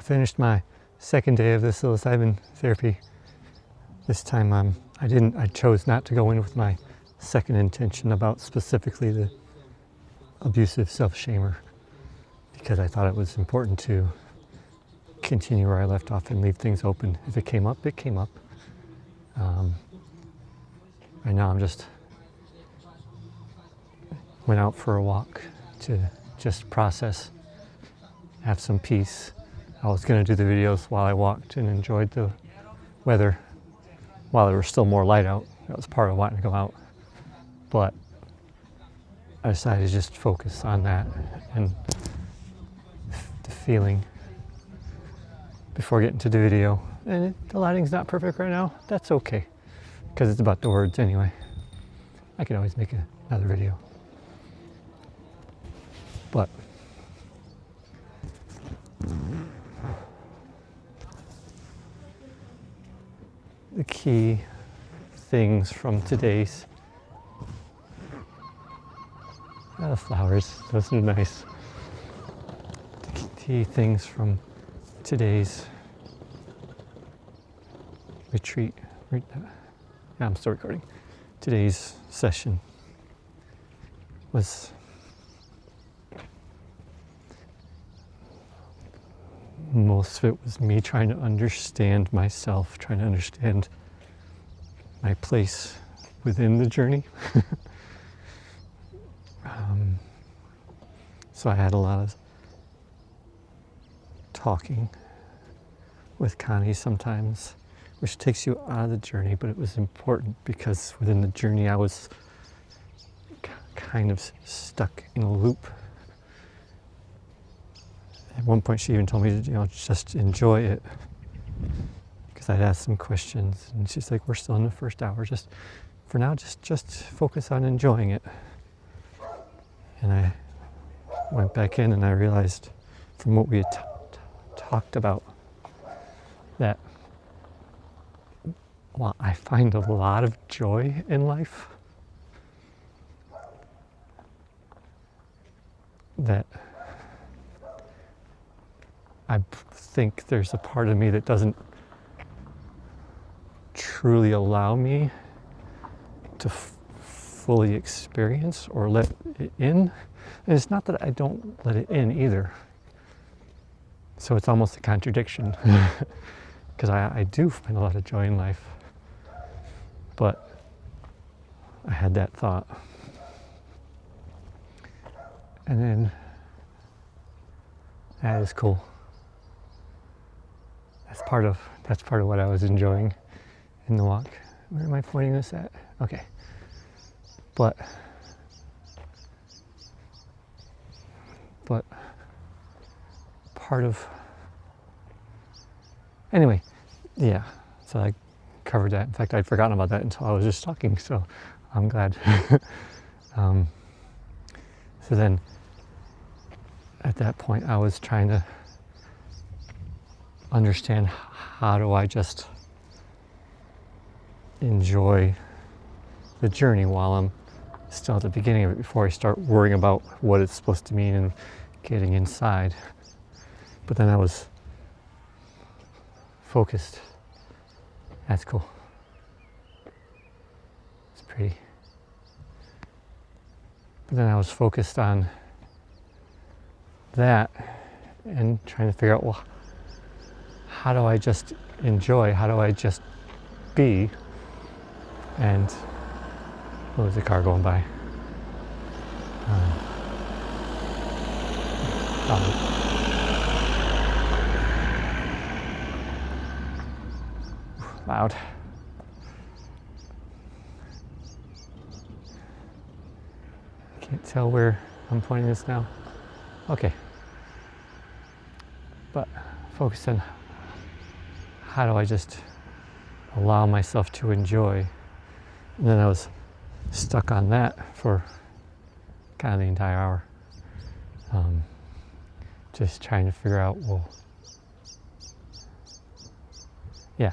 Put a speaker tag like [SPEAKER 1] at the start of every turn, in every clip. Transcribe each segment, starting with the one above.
[SPEAKER 1] finished my second day of the psilocybin therapy. This time I chose not to go in with my second intention about specifically the abusive self-shamer, because I thought it was important to continue where I left off and leave things open. If it came up, it came up. Right now I'm just went out for a walk to just process, have some peace. I was going to do the videos while I walked and enjoyed the weather while there was still more light out. That was part of wanting to go out. But I decided to just focus on that and the feeling before getting to the video. And the lighting's not perfect right now. That's okay, because it's about the words anyway. I can always make another video. But the key things from today's flowers, those are nice. The key things from today's retreat. Yeah, I'm still recording. Today's session was most of it was me trying to understand myself, trying to understand my place within the journey. So I had a lot of talking with Connie sometimes, which takes you out of the journey, but it was important because within the journey I was kind of stuck in a loop. At one point she even told me to, just enjoy it, because I'd asked some questions, and she's like, we're still in the first hour, just for now, just focus on enjoying it. And I went back in and I realized from what we had talked about that while I find a lot of joy in life, that I think there's a part of me that doesn't truly allow me to fully experience or let it in. And it's not that I don't let it in either. So it's almost a contradiction, because I do find a lot of joy in life. But I had that thought. And then that is cool. That's part of what I was enjoying in the walk. Where am I pointing this at? Okay. But part of, anyway, yeah, so I covered that. In fact, I'd forgotten about that until I was just talking, so I'm glad. So then at that point I was trying to understand, how do I just enjoy the journey while I'm still at the beginning of it, before I start worrying about what it's supposed to mean and getting inside. But then I was focused. That's cool. It's pretty. But then I was focused on that and trying to figure out, well, how do I just enjoy? How do I just be? And there was a car going by. Loud. I can't tell where I'm pointing this now. Okay. But focus on, how do I just allow myself to enjoy? And then I was stuck on that for kind of the entire hour. Just trying to figure out, well, yeah,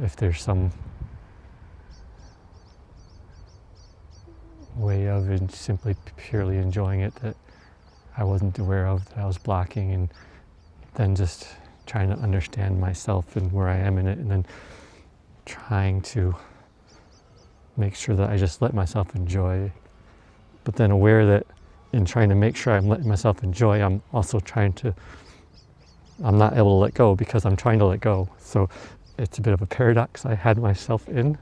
[SPEAKER 1] if there's some way of simply purely enjoying it that I wasn't aware of, that I was blocking, and then just trying to understand myself and where I am in it, and then trying to make sure that I just let myself enjoy, but then aware that in trying to make sure I'm letting myself enjoy, I'm also I'm not able to let go because I'm trying to let go. So it's a bit of a paradox I had myself in,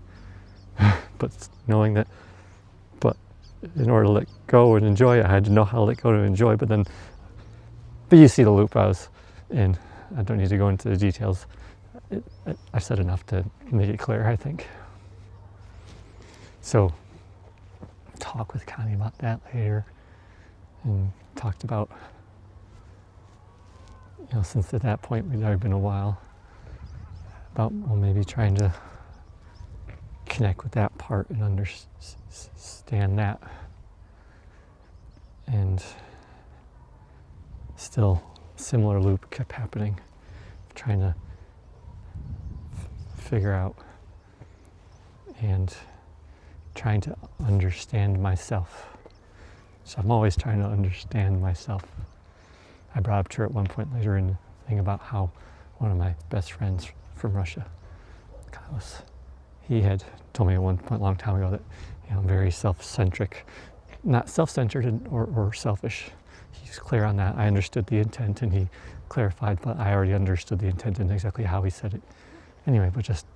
[SPEAKER 1] but knowing that, but in order to let go and enjoy, I had to know how to let go to enjoy, but you see the loop I was in. I don't need to go into the details. I said enough to make it clear, I think. So, talk with Connie about that later, and talked about, since at that point we'd already been a while, about maybe trying to connect with that part and understand that, and still similar loop kept happening, trying to figure out and trying to understand myself. So I'm always trying to understand myself. I brought up to her at one point later in the thing about how one of my best friends from Russia, he had told me at one point a long time ago that I'm very self-centric, not self-centered or selfish. He's clear on that. I understood the intent and he clarified, but I already understood the intent and exactly how he said it. Anyway, but just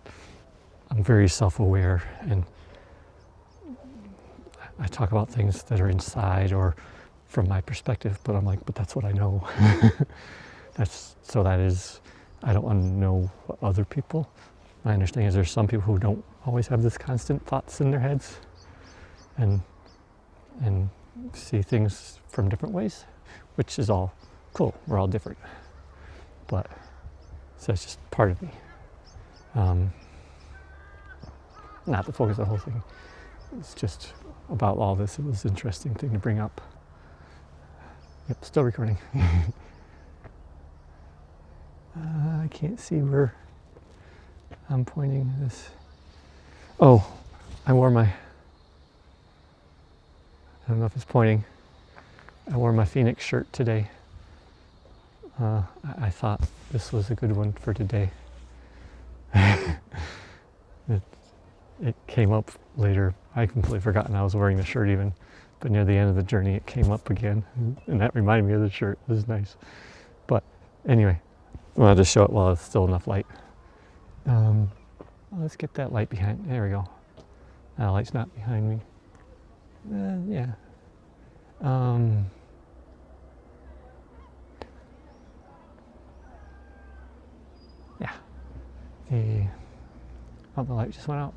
[SPEAKER 1] I'm very self-aware, and I talk about things that are inside or from my perspective, but I'm like, but that's what I know. I don't want to know what other people. My understanding is there's some people who don't always have this constant thoughts in their heads and see things from different ways, which is all cool. We're all different. But so it's just part of me. Not the focus of the whole thing. It's just about all this. It was an interesting thing to bring up. Yep, still recording. I can't see where I'm pointing this. Oh, I don't know if it's pointing. I wore my Phoenix shirt today. I thought this was a good one for today. It came up later. I completely forgotten I was wearing the shirt even, but near the end of the journey it came up again, and that reminded me of the shirt. It was nice. But anyway, I wanted to show it while it's still enough light. Let's get that light behind. There we go. That light's not behind me. Yeah. Yeah. The light just went out.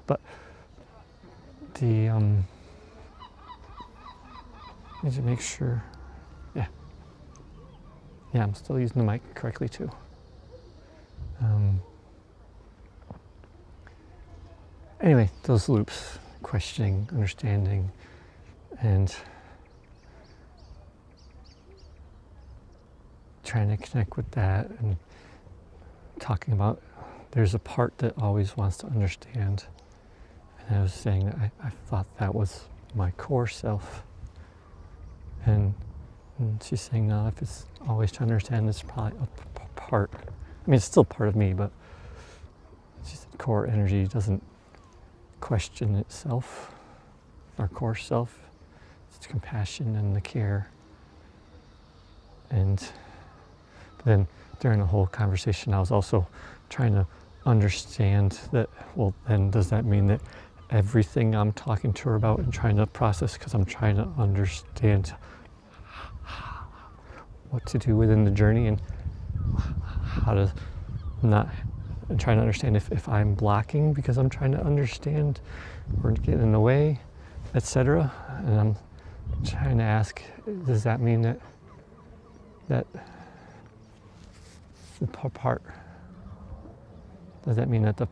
[SPEAKER 1] But need to make sure. Yeah, I'm still using the mic correctly too. Anyway, those loops, questioning, understanding, and trying to connect with that, and talking about there's a part that always wants to understand. And I was saying that I thought that was my core self. And she's saying, no, if it's always trying to understand, it's probably a part. I mean, it's still part of me, but she said core energy doesn't question itself. Our core self, it's compassion and the care. And then during the whole conversation, I was also trying to understand that, well, then does that mean that everything I'm talking to her about and trying to process, because I'm trying to understand what to do within the journey and how to not, and trying to understand if I'm blocking because I'm trying to understand or getting in the way, etc. And I'm trying to ask, does that mean that the part, does that mean that the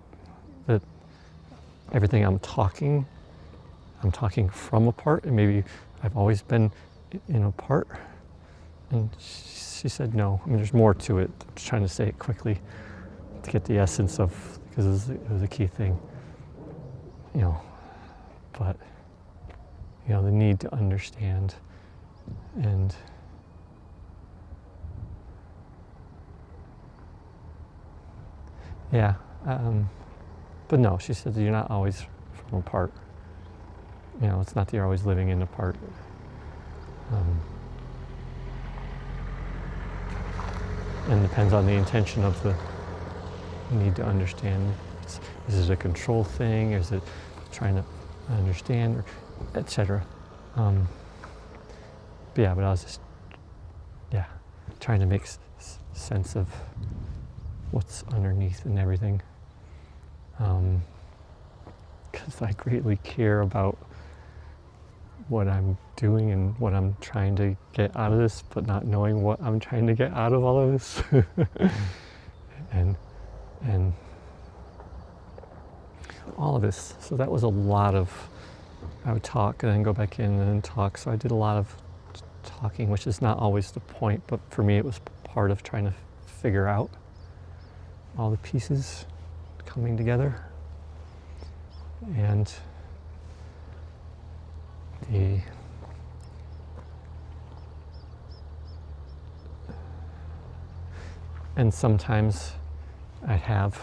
[SPEAKER 1] everything I'm talking from a part, and maybe I've always been in a part? And she said no. I mean, there's more to it. I'm just trying to say it quickly to get the essence of, because it was a key thing, but the need to understand. And yeah, but no, she said you're not always from apart. It's not that you're always living in apart. And depends on the intention of the need to understand. Is it a control thing? Is it trying to understand, or etc.? But I was just trying to make sense of what's underneath and everything. Because I greatly care about what I'm doing and what I'm trying to get out of this, but not knowing what I'm trying to get out of all of this. and all of this. So that was a lot of, I would talk and then go back in and then talk. So I did a lot of talking, which is not always the point, but for me it was part of trying to figure out all the pieces coming together. And sometimes I'd have,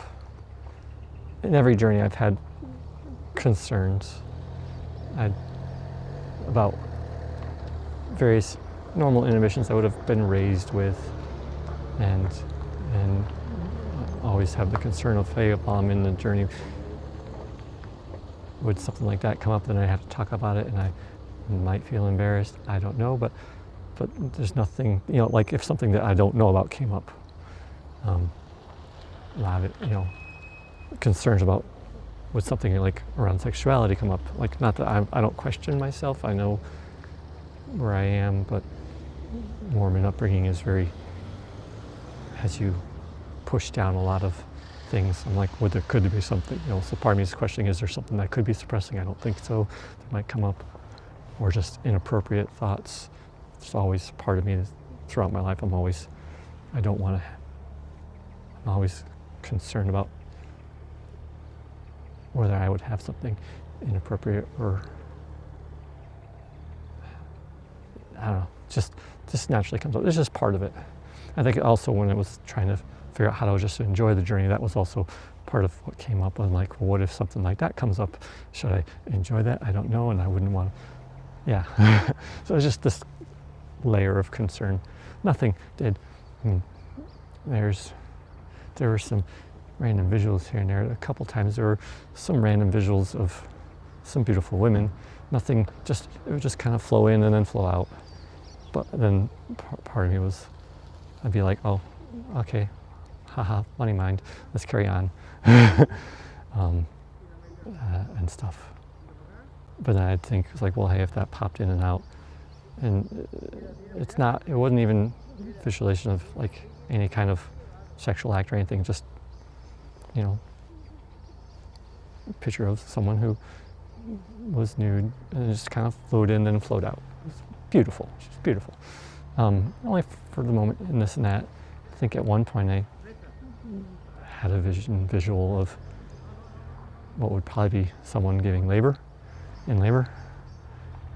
[SPEAKER 1] in every journey I've had concerns about various normal inhibitions I would have been raised with, and always have the concern of, hey, while I'm in the journey, would something like that come up, then I have to talk about it, and I might feel embarrassed. I don't know, but there's nothing, like if something that I don't know about came up, a lot of it, concerns about, would something like around sexuality come up? Like, not that I don't question myself, I know where I am, but Mormon upbringing has you push down a lot of things. I'm like, there could be something, so part of me is questioning, is there something that could be suppressing? I don't think so. That might come up. Or just inappropriate thoughts. It's always part of me throughout my life. I'm always concerned about whether I would have something inappropriate, or I don't know, just naturally comes up. It's just part of it. I think also when I was trying to figure out how to just enjoy the journey, that was also part of what came up. I'm like, well, what if something like that comes up? Should I enjoy that? I don't know, and I wouldn't want to. Yeah. So it's just this layer of concern. Nothing did. There were some random visuals here and there. A couple times there were some random visuals of some beautiful women. Nothing, it would just kind of flow in and then flow out. But then part of me was, I'd be like, oh, okay, haha, money mind, let's carry on, and stuff. But then I'd think, it's like, well, hey, if that popped in and out, and it wasn't even visualization of like any kind of sexual act or anything, just, a picture of someone who was nude, and it just kind of flowed in and flowed out. It was beautiful, just beautiful. Only for the moment in this and that. I think at one point I had a visual of what would probably be someone giving labor.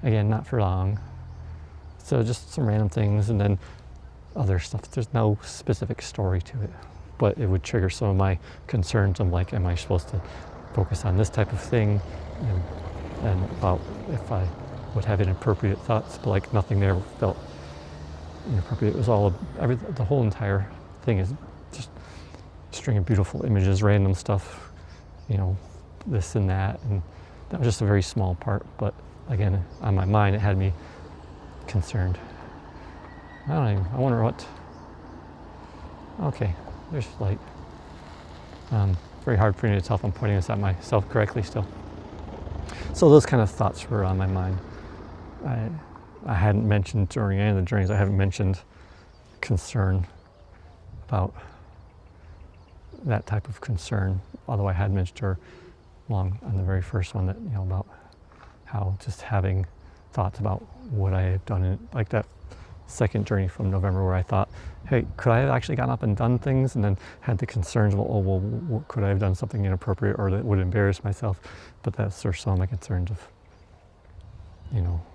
[SPEAKER 1] Again, not for long. So just some random things, and then other stuff. There's no specific story to it, but it would trigger some of my concerns. I'm like, am I supposed to focus on this type of thing? And about if I would have inappropriate thoughts, but like nothing there felt inappropriate. It was all, the whole entire thing is just a string of beautiful images, random stuff, this and that, and that was just a very small part, but again, on my mind, it had me concerned. I wonder what, okay, there's light. Very hard for me to tell if I'm pointing this at myself correctly still. So those kind of thoughts were on my mind. I hadn't mentioned during any of the journeys, I haven't mentioned concern about that type of concern, although I had mentioned her on the very first one, that, about how just having thoughts about what I have done in, like that second journey from November, where I thought, hey, could I have actually gone up and done things, and then had the concerns of, oh, well, could I have done something inappropriate or that would embarrass myself? But that's sort of some of my concerns of,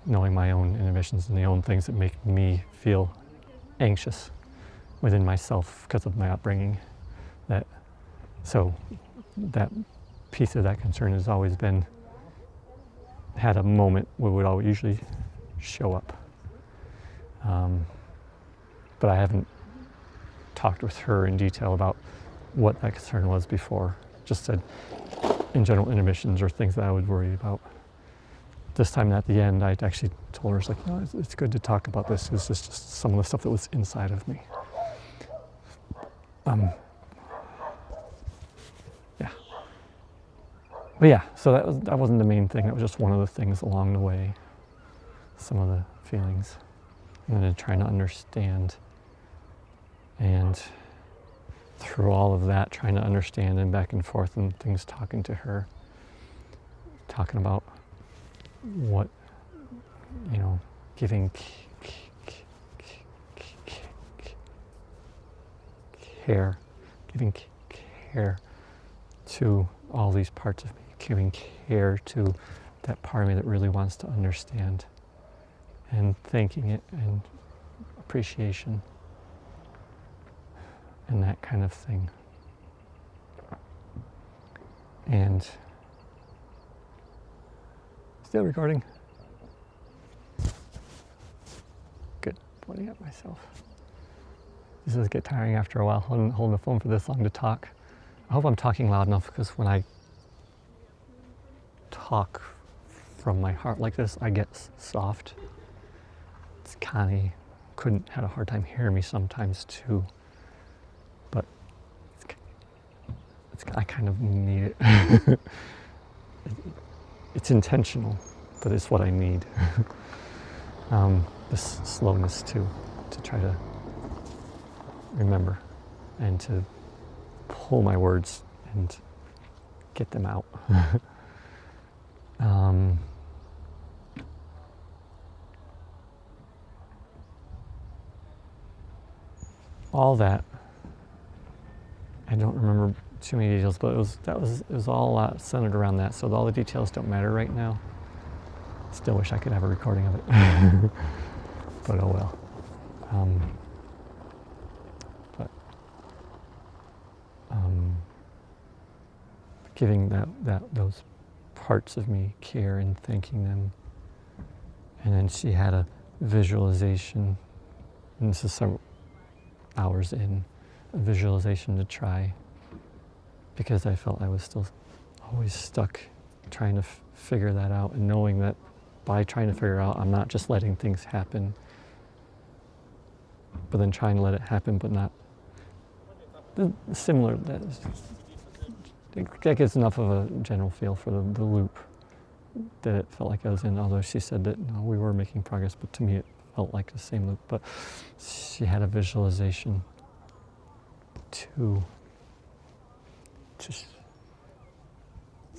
[SPEAKER 1] knowing my own inhibitions and the own things that make me feel anxious within myself because of my upbringing. So that piece of that concern has always had a moment where it would always usually show up. But I haven't talked with her in detail about what that concern was before. Just said, in general, inhibitions or things that I would worry about. This time at the end, I actually told her, it's good to talk about this. It's just some of the stuff that was inside of me. But yeah, so that wasn't the main thing. That was just one of the things along the way. Some of the feelings. And then trying to understand. And through all of that, trying to understand and back and forth and things, talking to her. Talking about what, giving care. Giving care to all these parts of me. Giving care to that part of me that really wants to understand, and thanking it, and appreciation, and that kind of thing. And still recording? Good, pointing at myself. This does get tiring after a while, holding the phone for this long to talk. I hope I'm talking loud enough, because when I talk from my heart like this, I get soft. It's Connie had a hard time hearing me sometimes too, but I kind of need it. It's intentional, but it's what I need. This slowness too, to try to remember and to pull my words and get them out. All that, I don't remember too many details, but it was all centered around that. So all the details don't matter right now. Still wish I could have a recording of it, but oh well. Giving those parts of me care and thanking them. And then she had a visualization, and this is several hours in, a visualization to try, because I felt I was still always stuck trying to figure that out, and knowing that by trying to figure out, I'm not just letting things happen, but then trying to let it happen, but not similar. That gives enough of a general feel for the loop that it felt like I was in, although she said that no, we were making progress, but to me it felt like the same loop. But she had a visualization to just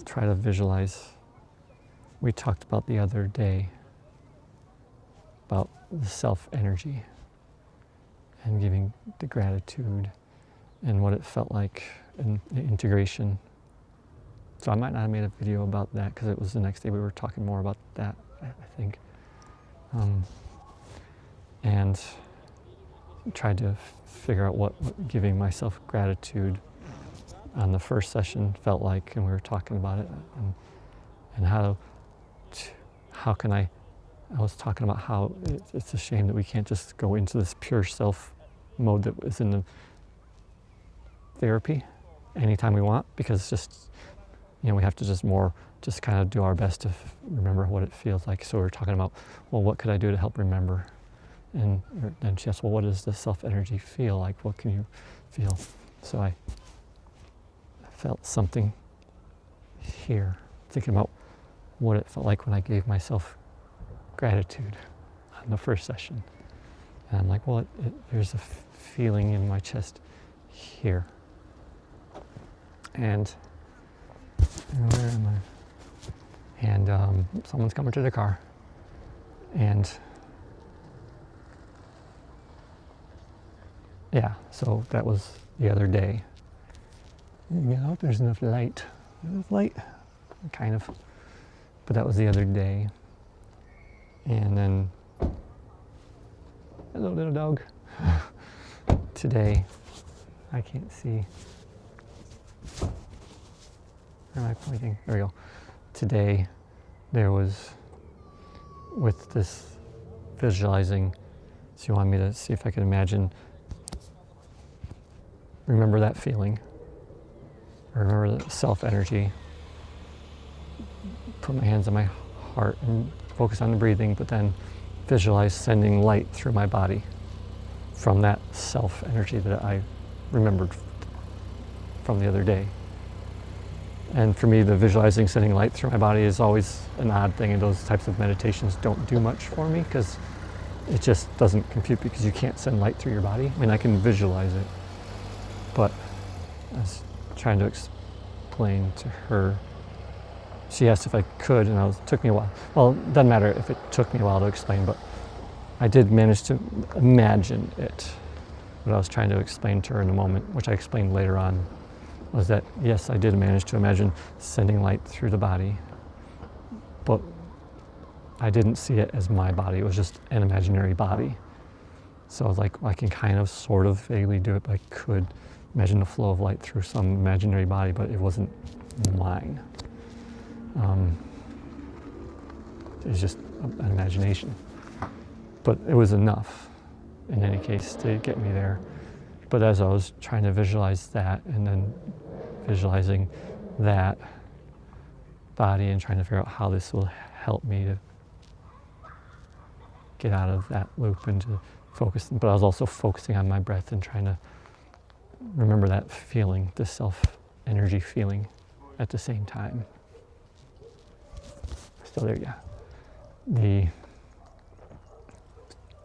[SPEAKER 1] try to visualize. We talked about the other day about the self-energy and giving the gratitude and what it felt like in integration. So I might not have made a video about that, because it was the next day we were talking more about that, I think. And tried to figure out what giving myself gratitude on the first session felt like, and we were talking about it, and how can I was talking about how it's a shame that we can't just go into this pure self mode that is in the therapy anytime we want, because just, we have to just kind of do our best to remember what it feels like. So we're talking about, well, what could I do to help remember? And then she asked, well, what does the self-energy feel like? What can you feel? So I felt something here, thinking about what it felt like when I gave myself gratitude on the first session. And I'm like, well, there's a feeling in my chest here. And where am I? And someone's coming to the car. And yeah, so that was the other day. I hope there's enough light. There's light, kind of. But that was the other day. And then, hello little dog. Today, I can't see. Where am I pointing? There we go. Today, there was, with this visualizing, so you want me to see if I can imagine, remember that feeling, remember the self-energy, put my hands on my heart and focus on the breathing, but then visualize sending light through my body from that self-energy that I remembered from the other day. And for me, the visualizing sending light through my body is always an odd thing, and those types of meditations don't do much for me because it just doesn't compute, because you can't send light through your body. I mean, I can visualize it, but I was trying to explain to her. She asked if I could, and it took me a while. Well, it doesn't matter if it took me a while to explain, but I did manage to imagine it. What I was trying to explain to her in a moment, which I explained later on, was that yes, I did manage to imagine sending light through the body, but I didn't see it as my body. It was just an imaginary body. So I was like, I can kind of sort of vaguely do it, but I could imagine the flow of light through some imaginary body, but it wasn't mine. It was just an imagination. But it was enough, in any case, to get me there. But as I was trying to visualize that, and then visualizing that body and trying to figure out how this will help me to get out of that loop and to focus, but I was also focusing on my breath and trying to remember that feeling, the self-energy feeling at the same time. Still there, yeah.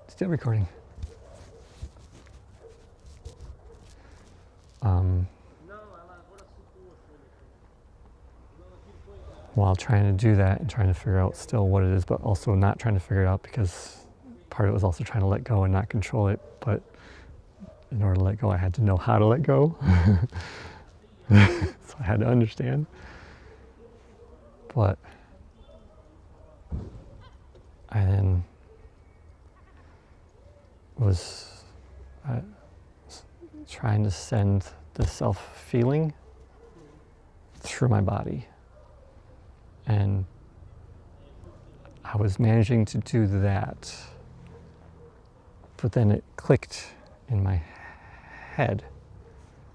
[SPEAKER 1] Still recording. While trying to do that and trying to figure out still what it is, but also not trying to figure it out, because part of it was also trying to let go and not control it. But in order to let go, I had to know how to let go. So I had to understand. But I then was trying to send the self-feeling through my body. And I was managing to do that, but then it clicked in my head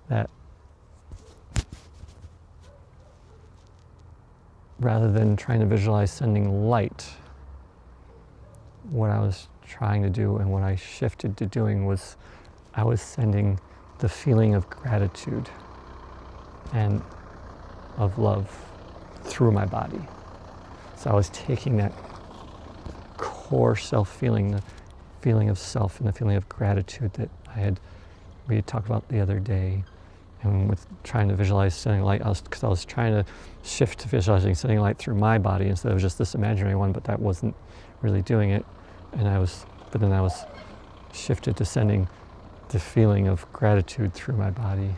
[SPEAKER 1] that rather than trying to visualize sending light, what I was trying to do and what I shifted to doing was I was sending the feeling of gratitude and of love through my body. So I was taking that core self-feeling, the feeling of self and the feeling of gratitude that we had talked about the other day, and with trying to visualize sending light, because I was trying to shift to visualizing sending light through my body instead of just this imaginary one, but that wasn't really doing it. And then I was shifted to sending the feeling of gratitude through my body.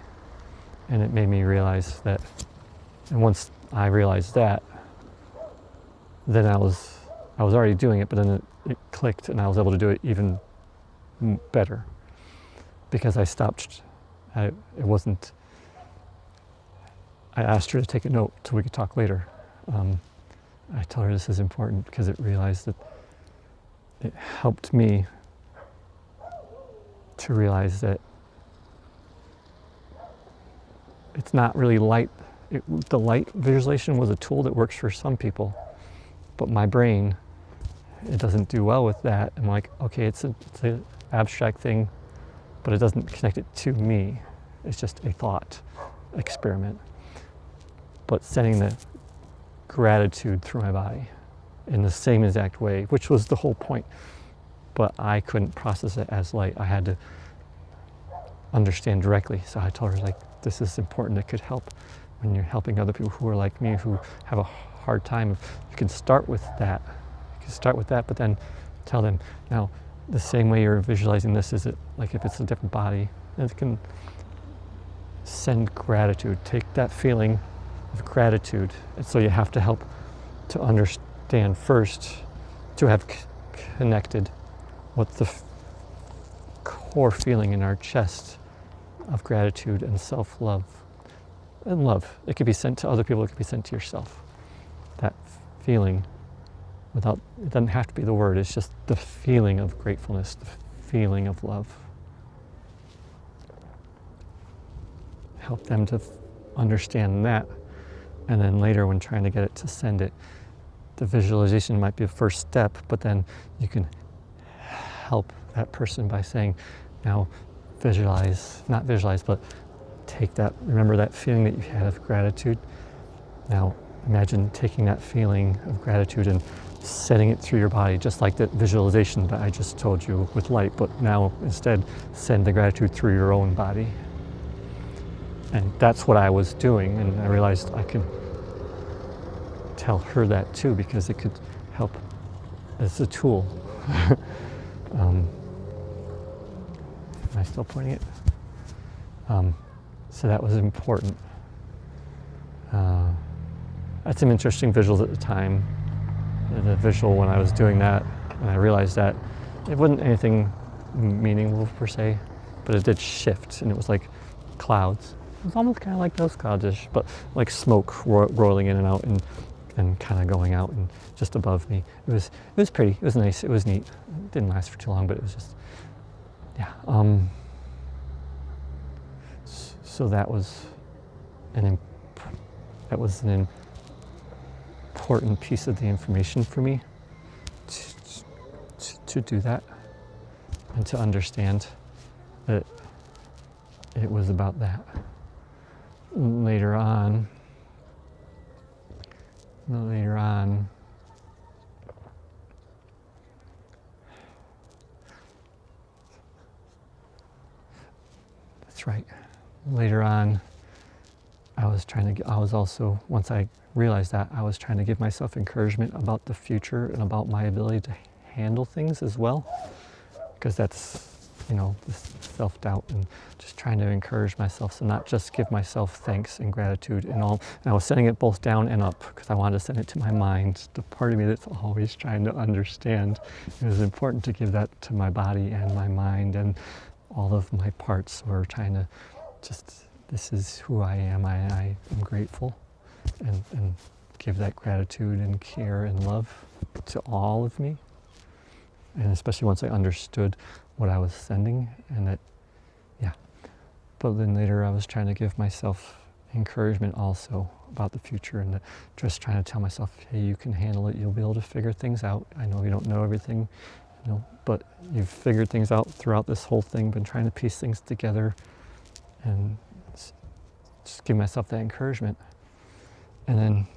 [SPEAKER 1] And it made me realize that, and once I realized that, then I was already doing it, but then it clicked and I was able to do it even better, because I stopped. I asked her to take a note so we could talk later. I told her this is important because it realized that it helped me to realize that it's not really light. The light visualization was a tool that works for some people, but my brain, it doesn't do well with that. I'm like, okay, it's an abstract thing, but it doesn't connect it to me. It's just a thought experiment. But sending the gratitude through my body in the same exact way, which was the whole point, but I couldn't process it as light. I had to understand directly. So I told her, like, this is important. It could help when you're helping other people who are like me, who have a hard time. You can start with that. But then tell them, now, the same way you're visualizing this, is it like if it's a different body, and it can send gratitude. Take that feeling of gratitude. And so you have to help to understand first, to have connected with the core feeling in our chest of gratitude and self-love. And love, it could be sent to other people, it could be sent to yourself. That feeling, it doesn't have to be the word, it's just the feeling of gratefulness, the feeling of love. Help them to understand that, and then later when trying to get it to send it, the visualization might be the first step, but then you can help that person by saying, now not visualize, but take that, remember that feeling that you had of gratitude. Now imagine taking that feeling of gratitude and setting it through your body, just like that visualization that I just told you with light, but now instead send the gratitude through your own body. And that's what I was doing, and I realized I could tell her that too, because it could help as a tool. Am I still pointing it? So that was important. I had some interesting visuals at the time. The visual when I was doing that, and I realized that it wasn't anything meaningful per se, but it did shift, and it was like clouds. It was almost kind of like those clouds-ish, but like smoke rolling in and out and kind of going out and just above me. It was pretty, it was nice, it was neat. It didn't last for too long, but it was just, yeah. So that was an important piece of the information for me to do that and to understand that it was about that. Later on, that's right. Later on, once I realized that, I was trying to give myself encouragement about the future and about my ability to handle things as well, because that's, this self-doubt, and just trying to encourage myself, so not just give myself thanks and gratitude and all. And I was sending it both down and up because I wanted to send it to my mind, the part of me that's always trying to understand. It was important to give that to my body and my mind and all of my parts were trying to just, this is who I am. I am grateful, and give that gratitude and care and love to all of me. And especially once I understood what I was sending, and that, yeah. But then later I was trying to give myself encouragement also about the future, and just trying to tell myself, hey, you can handle it. You'll be able to figure things out. I know you don't know everything, but you've figured things out throughout this whole thing, been trying to piece things together, and just give myself that encouragement. And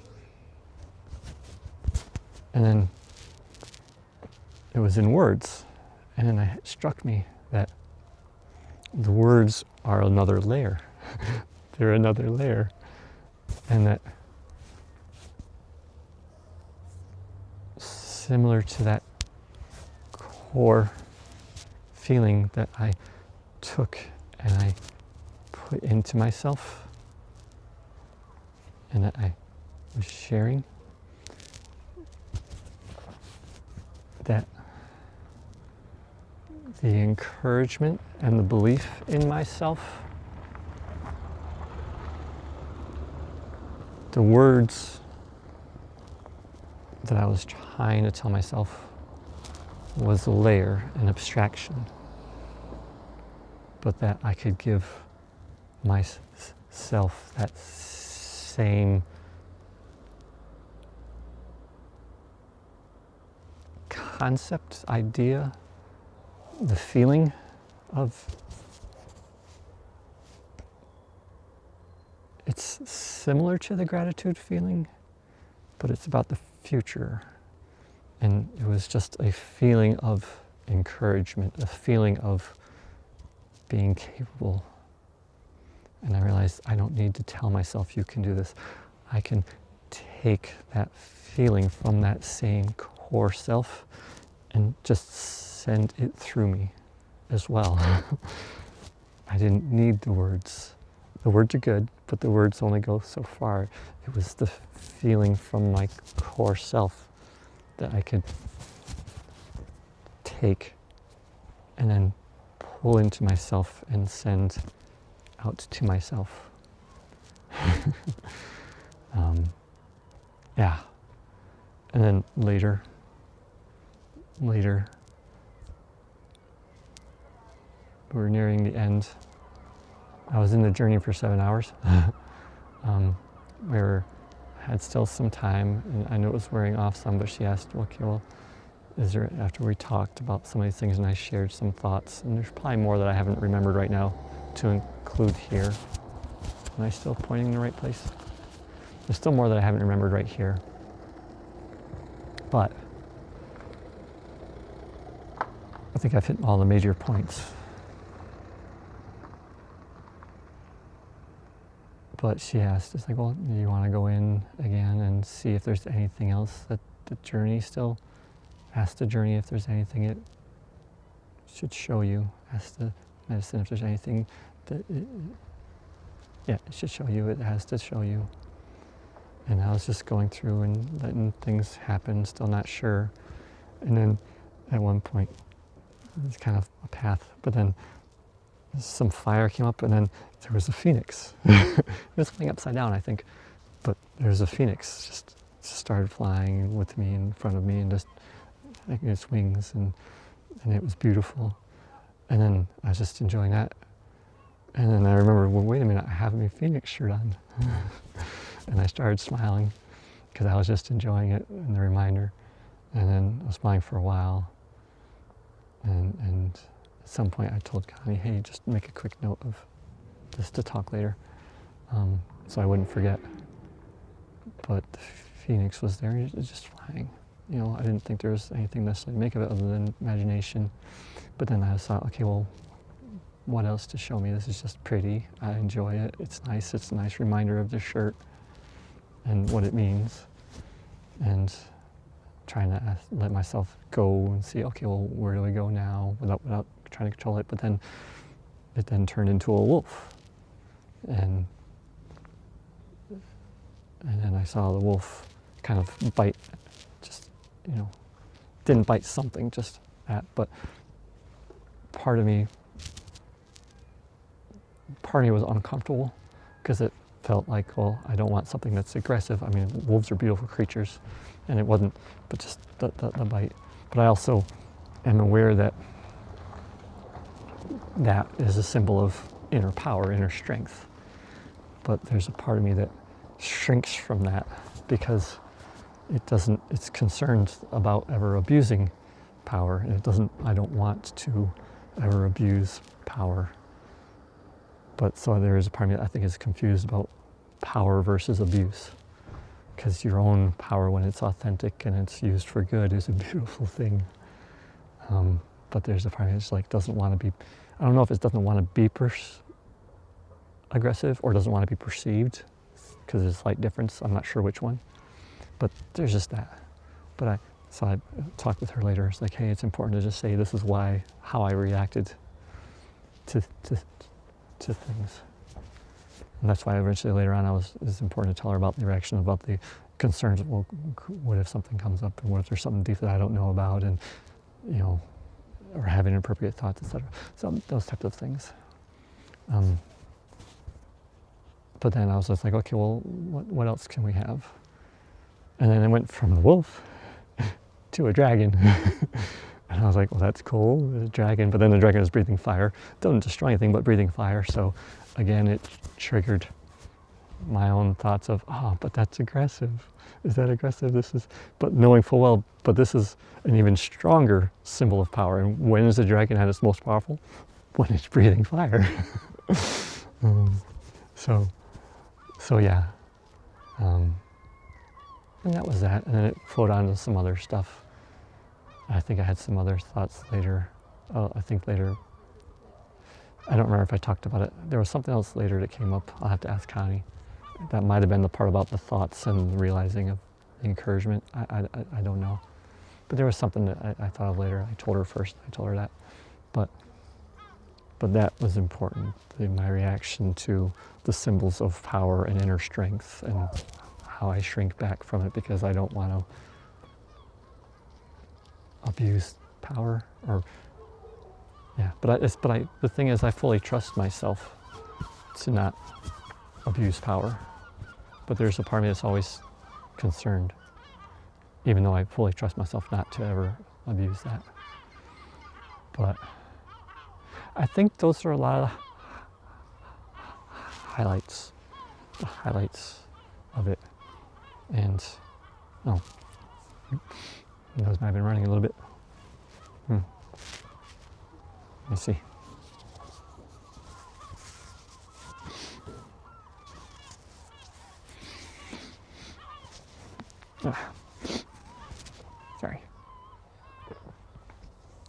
[SPEAKER 1] then it was in words, and then it struck me that the words are another layer. They're another layer, and that similar to that core feeling that I took and I put into myself, and that I was sharing, that the encouragement and the belief in myself, the words that I was trying to tell myself was a layer, an abstraction, but that I could give myself that same concept, idea, the feeling of, it's similar to the gratitude feeling, but it's about the future. And it was just a feeling of encouragement, a feeling of being capable. And I realized I don't need to tell myself you can do this. I can take that feeling from that same core self and just send it through me as well. I didn't need the words. The words are good, but the words only go so far. It was the feeling from my core self that I could take and then pull into myself and send out to myself. Yeah. And then later, we were nearing the end. I was in the journey for 7 hours. We had still some time, and I knew it was wearing off some, but she asked, okay, well, is there, after we talked about some of these things and I shared some thoughts, and there's probably more that I haven't remembered right now to include here. Am I still pointing in the right place? There's still more that I haven't remembered right here. But I think I've hit all the major points. But she asked, it's like, well, do you want to go in again and see if there's anything else that the journey still, ask the journey if there's anything it should show you. Ask the medicine if there's anything that it should show you, it has to show you. And I was just going through and letting things happen, still not sure. And then at one point, it's kind of a path, but then some fire came up, and then there was a phoenix. It was flying upside down, I think, but there's a phoenix just started flying with me in front of me, and just making its wings, and it was beautiful. And then I was just enjoying that. And then I remember, well, wait a minute, I have my phoenix shirt on. And I started smiling because I was just enjoying it and the reminder. And then I was smiling for a while. And at some point I told Connie, hey, just make a quick note of this to talk later, so I wouldn't forget. But the phoenix was there, it was just flying. You know, I didn't think there was anything necessarily to make of it other than imagination. But then I thought, okay, well, what else to show me? This is just pretty. I enjoy it. It's nice. It's a nice reminder of the shirt and what it means. And trying to let myself go and see, okay, well, where do we go now, without trying to control it. But then it then turned into a wolf. And then I saw the wolf kind of bite, just, you know, didn't bite something, just that. But part of me was uncomfortable because it felt like, well, I don't want something that's aggressive. I mean, wolves are beautiful creatures, and it wasn't, but just the bite. But I also am aware that that is a symbol of inner power, inner strength. But there's a part of me that shrinks from that because it's concerned about ever abusing power, and I don't want to ever abuse power. But so there is a part of me that I think is confused about power versus abuse. Because your own power, when it's authentic and it's used for good, is a beautiful thing. But there's a part of me that's like, doesn't want to be, I don't know if it doesn't want to be aggressive or doesn't want to be perceived, because there's a slight difference. I'm not sure which one. But there's just that. But so I talked with her later. It's like, hey, it's important to just say this is how I reacted to things. And that's why eventually later on it's important to tell her about the reaction, about the concerns. Well, what if something comes up, and what if there's something deep that I don't know about, and, you know, or having inappropriate thoughts, etc. So those types of things. But then I was just like, okay, well, what else can we have? And then I went from the wolf to a dragon. And I was like, well, that's cool, the dragon. But then the dragon was breathing fire. Doesn't destroy anything, but breathing fire. So again, it triggered my own thoughts of, but that's aggressive. Is that aggressive? But knowing full well, but this is an even stronger symbol of power. And when is the dragon at its most powerful? When it's breathing fire. So yeah. And that was that. And then it flowed on to some other stuff. I think I had some other thoughts later. I think later, I don't remember if I talked about it. There was something else later that came up. I'll have to ask Connie. That might have been the part about the thoughts and realizing of the encouragement. I don't know. But there was something that I thought of later. I told her first. I told her that. But that was important. My reaction to the symbols of power and inner strength, and how I shrink back from it because I don't want to abuse power, or yeah. But the thing is, I fully trust myself to not abuse power. But there's a part of me that's always concerned, even though I fully trust myself not to ever abuse that. But I think those are a lot of highlights, the highlights of it. And oh, nose might have been running a little bit. Let me see. Sorry.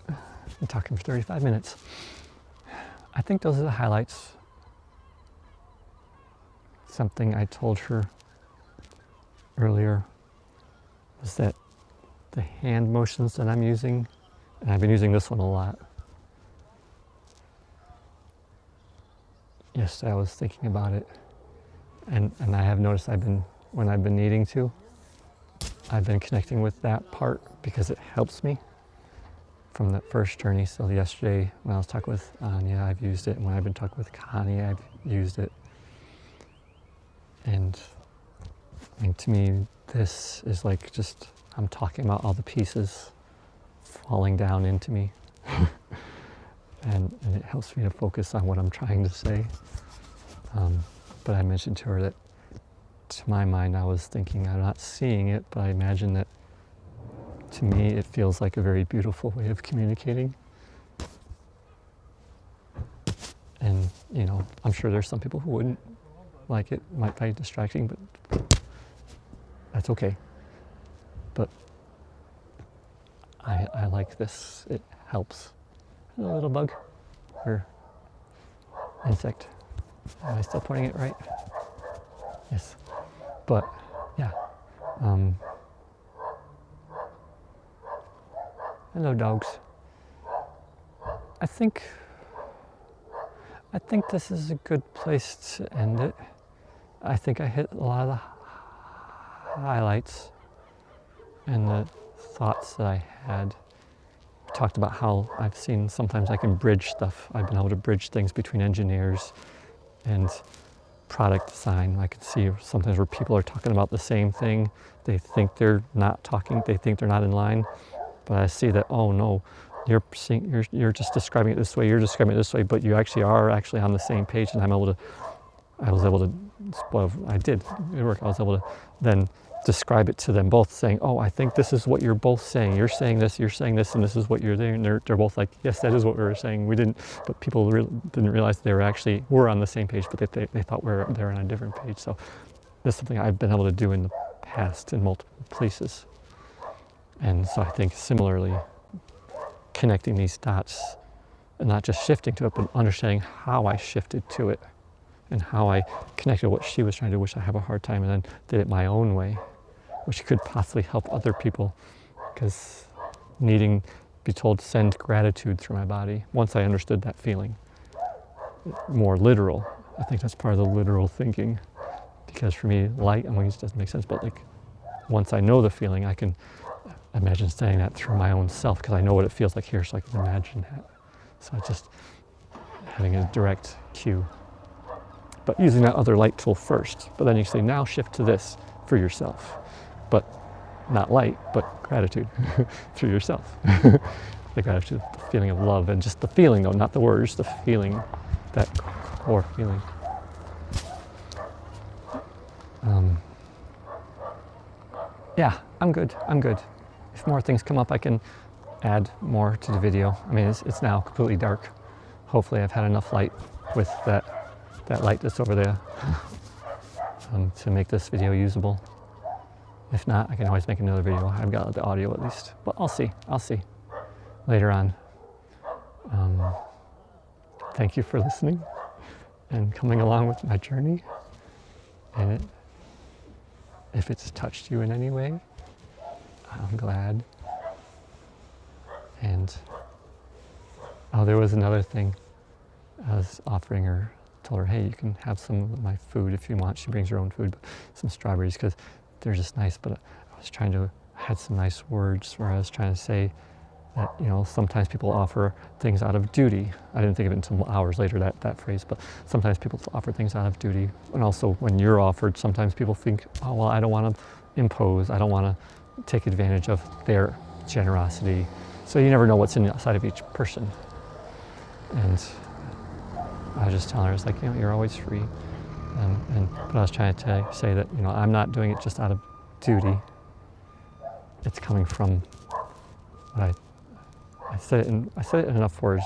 [SPEAKER 1] I'm talking for 35 minutes. I think those are the highlights. Something I told her earlier was that the hand motions that I'm using, and I've been using this one a lot. Yesterday I was thinking about it, and I have noticed when I've been needing to, I've been connecting with that part because it helps me from that first journey. So yesterday when I was talking with Anya, I've used it, and when I've been talking with Connie, I've used it. And I mean, to me, this is like just, I'm talking about all the pieces falling down into me. and it helps me to focus on what I'm trying to say. But I mentioned to her that, to my mind, I was thinking, I'm not seeing it, but I imagine that to me it feels like a very beautiful way of communicating. And, you know, I'm sure there's some people who wouldn't like it, might find it distracting, but that's okay. But I like this, it helps. Hello, little bug, or insect. Am I still pointing it right? Yes. But, yeah. Hello, dogs. I think this is a good place to end it. I think I hit a lot of the highlights and the thoughts that I had. We talked about how I've seen sometimes I can bridge stuff. I've been able to bridge things between engineers and product design. I can see sometimes where people are talking about the same thing. They think they're not talking, they think they're not in line. But I see that, oh no, you're just describing it this way, you're describing it this way, but you actually are actually on the same page. And I was able to, well, I did, it worked. I was able to then describe it to them both, saying, oh, I think this is what you're both saying. You're saying this, and this is what you're doing. And they're both like, yes, that is what we were saying. We didn't, but people didn't realize they were on the same page, but they thought they were on a different page. So this is something I've been able to do in the past in multiple places. And so I think similarly, connecting these dots and not just shifting to it, but understanding how I shifted to it and how I connected what she was trying to do, which I have a hard time, and then did it my own way, which could possibly help other people, because needing to be told to send gratitude through my body, once I understood that feeling, more literal. I think that's part of the literal thinking, because for me, light, I mean, it doesn't make sense, but like once I know the feeling, I can imagine saying that through my own self, because I know what it feels like here, so I can imagine that. So it's just having a direct cue. But using that other light tool first. But then you say, now shift to this for yourself. But not light, but gratitude through yourself. The gratitude, the feeling of love, and just the feeling though, not the words, the feeling, that core feeling. Yeah, I'm good. If more things come up, I can add more to the video. I mean, it's now completely dark. Hopefully I've had enough light with that light that's over there to make this video usable. If not, I can always make another video. I've got the audio at least, but I'll see later on. Thank you for listening and coming along with my journey. And if it's touched you in any way, I'm glad. And there was another thing I was offering her. Told her, hey, you can have some of my food if you want. She brings her own food, but some strawberries, because they're just nice. But I had some nice words where I was trying to say, that, you know, sometimes people offer things out of duty. I didn't think of it until hours later, that phrase, but sometimes people offer things out of duty. And also when you're offered, sometimes people think, oh, well, I don't want to impose, I don't want to take advantage of their generosity. So you never know what's inside of each person. And I was just telling her, it's like, you know, you're always free. But I was trying to say that, you know, I'm not doing it just out of duty. It's coming from what I said it in enough words.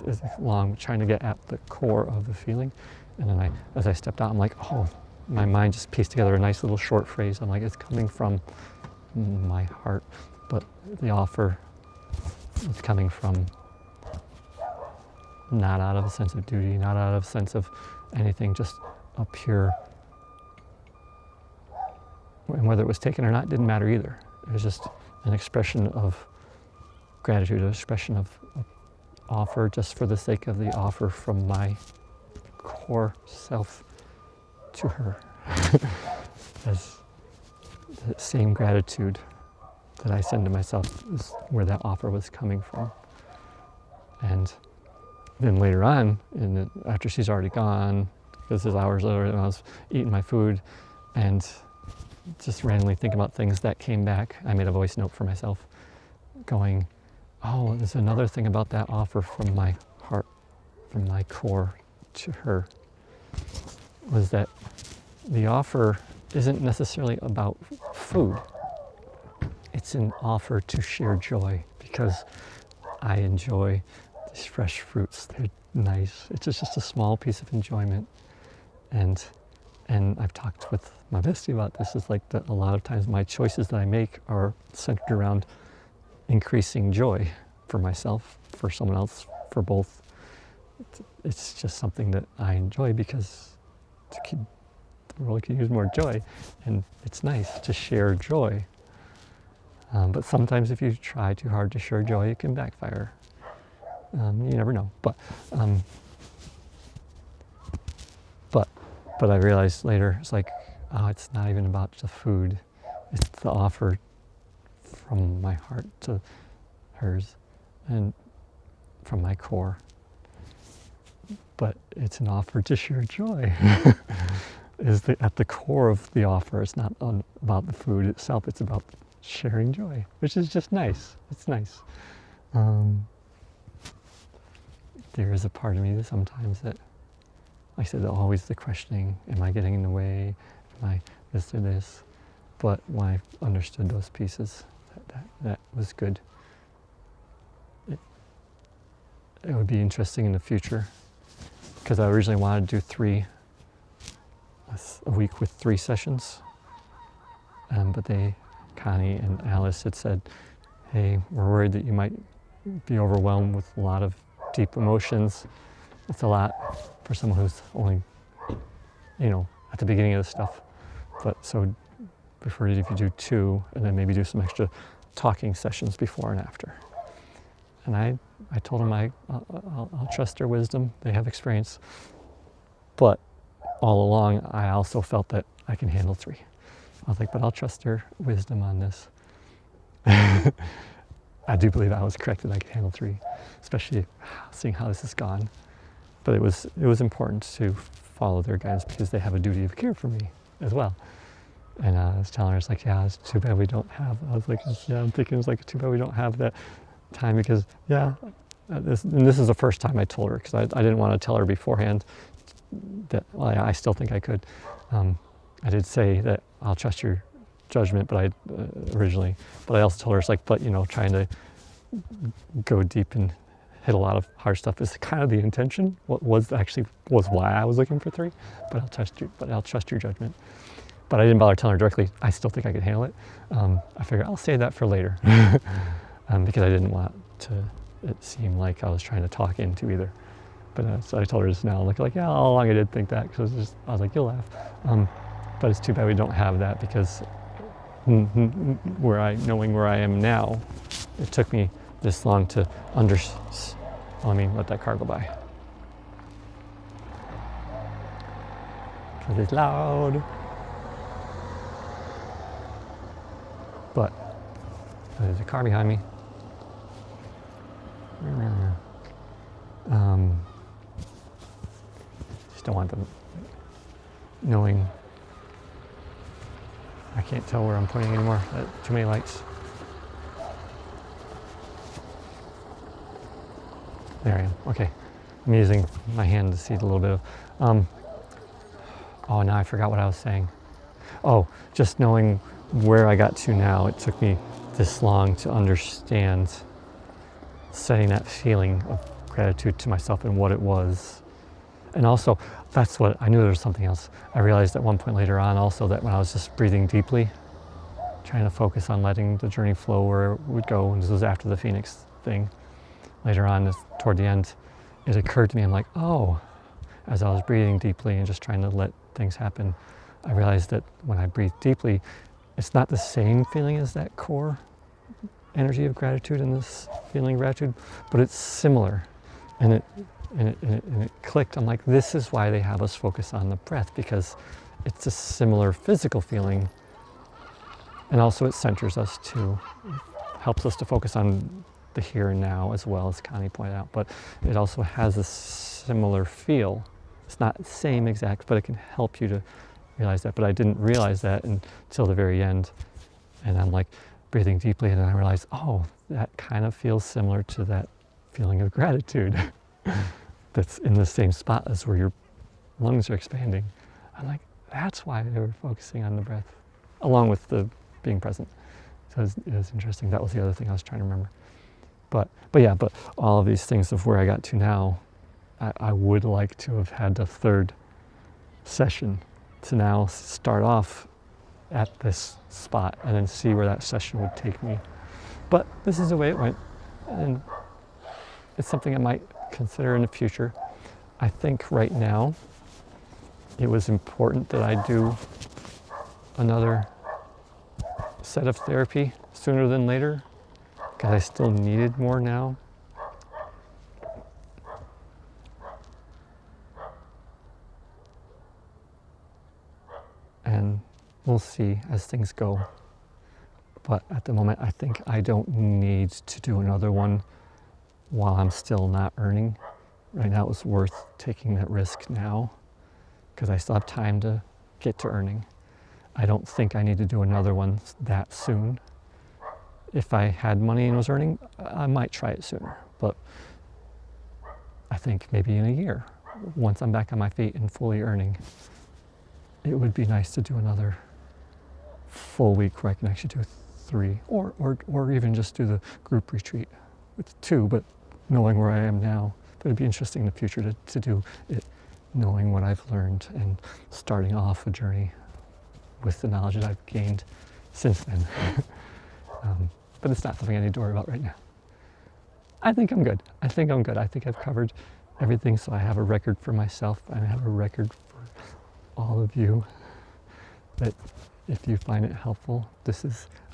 [SPEAKER 1] It's long, trying to get at the core of the feeling. And then as I stepped out, I'm like, oh, my mind just pieced together a nice little short phrase. I'm like, it's coming from my heart, but the offer is coming from not out of a sense of duty, not out of a sense of anything, just a pure, and whether it was taken or not didn't matter either. It was just an expression of gratitude, an expression of offer just for the sake of the offer from my core self to her. As the same gratitude that I send to myself is where that offer was coming from. And then later on, after she's already gone, because it's hours later, and I was eating my food and just randomly thinking about things that came back, I made a voice note for myself going, oh, there's another thing about that offer from my heart, from my core to her, was that the offer isn't necessarily about food. It's an offer to share joy, because I enjoy these fresh fruits. They're nice. It's just a small piece of enjoyment. And I've talked with my bestie about this, is like that a lot of times my choices that I make are centered around increasing joy for myself, for someone else, for both. It's just something that I enjoy because the world could use more joy, and it's nice to share joy. But sometimes if you try too hard to share joy, it can backfire. You never know. But I realized later, it's like, oh, it's not even about the food. It's the offer from my heart to hers and from my core. But it's an offer to share joy. Is at the core of the offer. It's not about the food itself. It's about sharing joy, which is just nice. It's nice. There is a part of me that sometimes that, like I said, always the questioning, am I getting in the way? Am I this or this? But when I understood those pieces, that was good. It would be interesting in the future, because I originally wanted to do a week with 3 sessions. But Connie and Alice had said, hey, we're worried that you might be overwhelmed with a lot of deep emotions. It's a lot for someone who's only, at the beginning of the stuff. But so prefer it if you do 2, and then maybe do some extra talking sessions before and after. And I told them I'll trust their wisdom. They have experience. But all along, I also felt that I can handle 3. I was like, but I'll trust their wisdom on this. I do believe I was correct that I could handle 3, especially seeing how this has gone. But it was important to follow their guidance, because they have a duty of care for me as well. And I was telling her, it's like, yeah, it's too bad we don't have, I was like, yeah, I'm thinking it's like, too bad we don't have that time, because, this is the first time I told her, because I didn't want to tell her beforehand that, well, I still think I could. I did say that I'll trust your judgment, but I also told her, it's like, but trying to go deep and hit a lot of hard stuff is kind of the intention. What was why I was looking for 3, but I'll trust your judgment. But I didn't bother telling her directly, I still think I could handle it. I figured I'll save that for later, because I didn't want it seem like I was trying to talk into either. But so I told her just now, like, yeah, all along I did think that, because I was like, you'll laugh. But it's too bad we don't have that, because knowing where I am now, it took me this long to let me let that car go by, because it's loud. But there's a car behind me. don't want them knowing. I can't tell where I'm pointing anymore. Too many lights. There I am. Okay. I'm using my hand to see it a little bit of. Oh, now I forgot what I was saying. Oh, just knowing where I got to now, it took me this long to understand setting that feeling of gratitude to myself and what it was. And also, that's what I knew there was something else. I realized at one point later on also that when I was just breathing deeply, trying to focus on letting the journey flow where it would go, and this was after the Phoenix thing, later on, toward the end, it occurred to me, I'm like, oh, as I was breathing deeply and just trying to let things happen, I realized that when I breathe deeply, it's not the same feeling as that core energy of gratitude and this feeling of gratitude, but it's similar. And it clicked. I'm like, this is why they have us focus on the breath, because it's a similar physical feeling. And also it centers us too. It helps us to focus on the here and now, as well as Connie pointed out, but it also has a similar feel. It's not the same exact, but it can help you to realize that. But I didn't realize that until the very end. And I'm like breathing deeply, and then I realized, oh, that kind of feels similar to that feeling of gratitude that's in the same spot as where your lungs are expanding. I'm like, that's why they were focusing on the breath, along with the being present. So it was interesting. That was the other thing I was trying to remember. But all of these things of where I got to now, I would like to have had the third session to now start off at this spot and then see where that session would take me. But this is the way it went, and it's something I might consider in the future. I think right now it was important that I do another set of therapy sooner than later, because I still needed more now. And we'll see as things go. But at the moment, I think I don't need to do another one while I'm still not earning. Right now, it was worth taking that risk now, because I still have time to get to earning. I don't think I need to do another one that soon. If I had money and was earning, I might try it sooner. But I think maybe in a year, once I'm back on my feet and fully earning, it would be nice to do another full week where I can actually do 3, or even just do the group retreat with 2, but knowing where I am now. But it'd be interesting in the future to do it knowing what I've learned and starting off a journey with the knowledge that I've gained since then. But it's not something I need to worry about right now. I think I'm good. I think I've covered everything, so I have a record for myself, and I have a record for all of you, that if you find it helpful,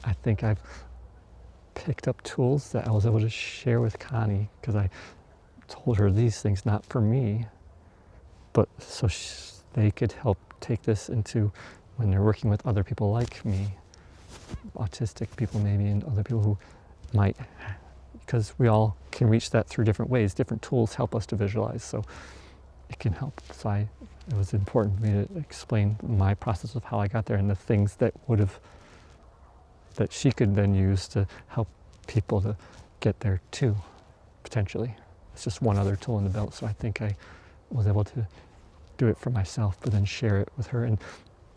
[SPEAKER 1] I think I've picked up tools that I was able to share with Connie, because I told her these things, not for me, but so they could help take this into when they're working with other people like me, autistic people maybe, and other people who might, because we all can reach that through different ways. Different tools help us to visualize, so it can help. So it was important for me to explain my process of how I got there, and the things that she could then use to help people to get there too, potentially. It's just one other tool in the belt, so I think I was able to do it for myself, but then share it with her. And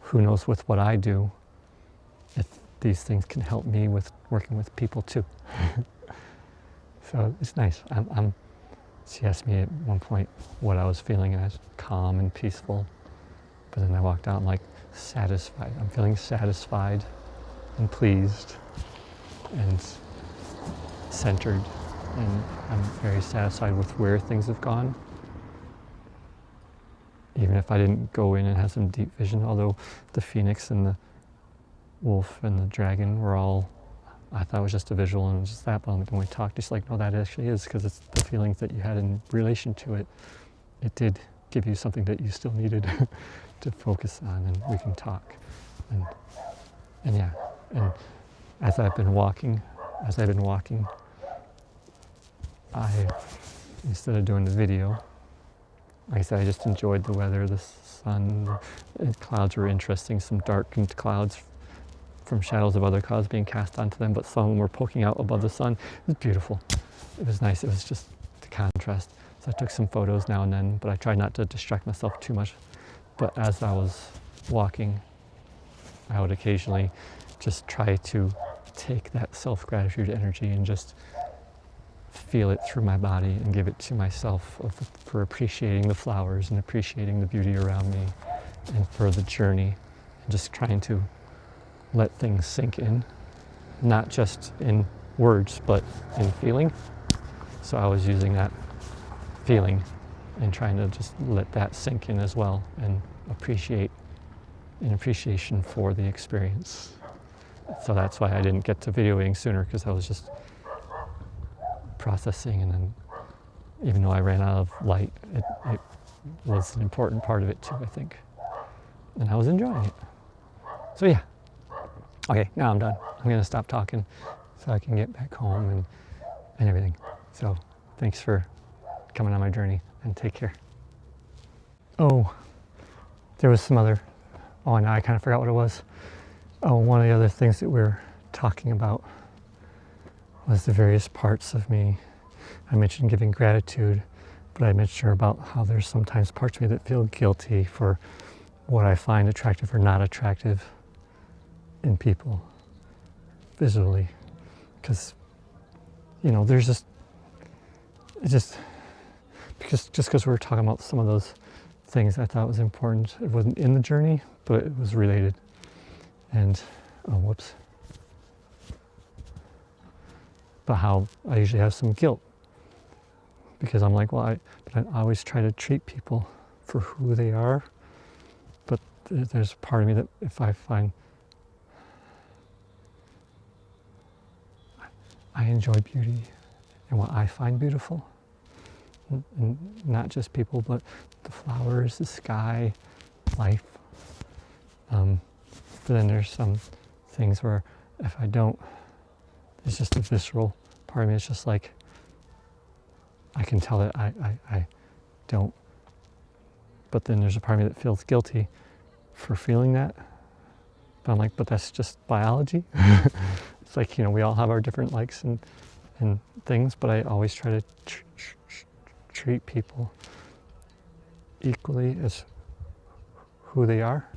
[SPEAKER 1] who knows, with what I do, if these things can help me with working with people too. So it's nice. She asked me at one point what I was feeling, and I was calm and peaceful. But then I walked out, I'm like, satisfied. I'm feeling satisfied and pleased and centered, and I'm very satisfied with where things have gone. Even if I didn't go in and have some deep vision, although the phoenix and the wolf and the dragon were all, I thought it was just a visual and just that, but when we talked, it's like, no, that actually is, because it's the feelings that you had in relation to it. It did give you something that you still needed to focus on, and we can talk. And yeah, and as I've been walking, I, instead of doing the video, like I said, I just enjoyed the weather, the sun, and clouds were interesting, some darkened clouds from shadows of other clouds being cast onto them, but some were poking out above the sun. It was beautiful. It was nice. It was just the contrast. So I took some photos now and then, but I tried not to distract myself too much. But as I was walking, I would occasionally just try to take that self-gratitude energy and just feel it through my body and give it to myself for appreciating the flowers and appreciating the beauty around me and for the journey, and just trying to let things sink in, not just in words, but in feeling. So I was using that feeling and trying to just let that sink in as well, and appreciation for the experience. So that's why I didn't get to videoing sooner, because I was just processing, and then even though I ran out of light, it was an important part of it too, I think. And I was enjoying it. So yeah. Okay, now I'm done. I'm gonna stop talking so I can get back home and everything. So thanks for coming on my journey, and take care. Oh, there was some other, oh, now I kind of forgot what it was. Oh, one of the other things that we were talking about was the various parts of me. I mentioned giving gratitude, but I mentioned about how there's sometimes parts of me that feel guilty for what I find attractive or not attractive in people visually, because there's because we were talking about some of those things I thought was important. It wasn't in the journey, but it was related. And but how I usually have some guilt, because I'm like, well, I always try to treat people for who they are, but there's a part of me that if I find I enjoy beauty and what I find beautiful, and not just people, but the flowers, the sky, life. But then there's some things where if I don't, it's just a visceral part of me. It's just like, I can tell that I don't. But then there's a part of me that feels guilty for feeling that. But I'm like, but that's just biology. It's like, we all have our different likes and things, but I always try to treat people equally as who they are.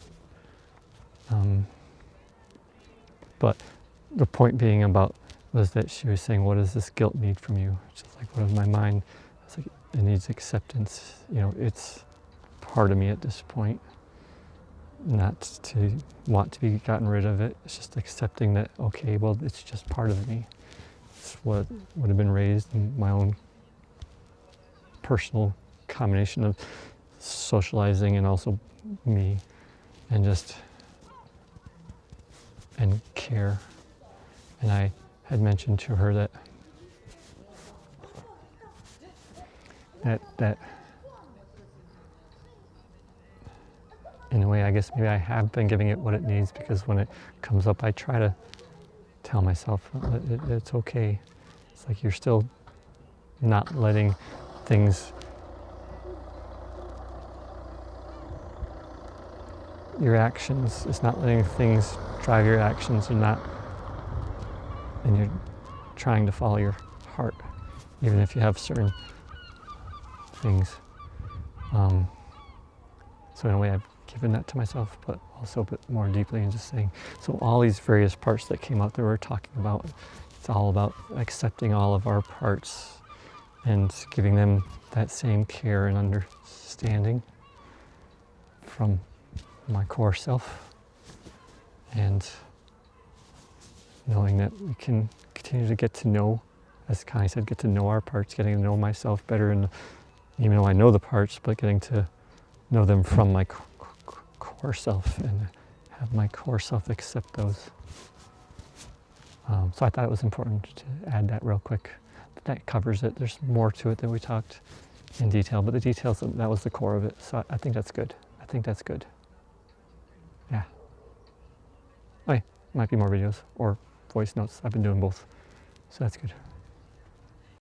[SPEAKER 1] But the point being about was that she was saying, what does this guilt need from you? Just like, what is my mind? It's like, it needs acceptance. It's part of me at this point. Not to want to be gotten rid of it. It's just accepting that, okay, well, it's just part of me. It's what would have been raised in my own personal combination of socializing and also me, and care. And I had mentioned to her that in a way, I guess maybe I have been giving it what it needs, because when it comes up, I try to tell myself it's okay. It's like you're still not letting things, your actions, it's not letting things drive your actions, and you're trying to follow your heart, even if you have certain things. So in a way, I've given that to myself, but also a bit more deeply, and just saying, so all these various parts that came out that we're talking about, it's all about accepting all of our parts and giving them that same care and understanding from my core self, and knowing that we can continue to get to know, as Connie said, get to know our parts, getting to know myself better, and even though I know the parts, but getting to know them from my core self, and have my core self accept those. So I thought it was important to add that real quick. That covers it. There's more to it than we talked in detail, but the details, that was the core of it. So I think that's good. Yeah. Okay, might be more videos or voice notes. I've been doing both, so that's good.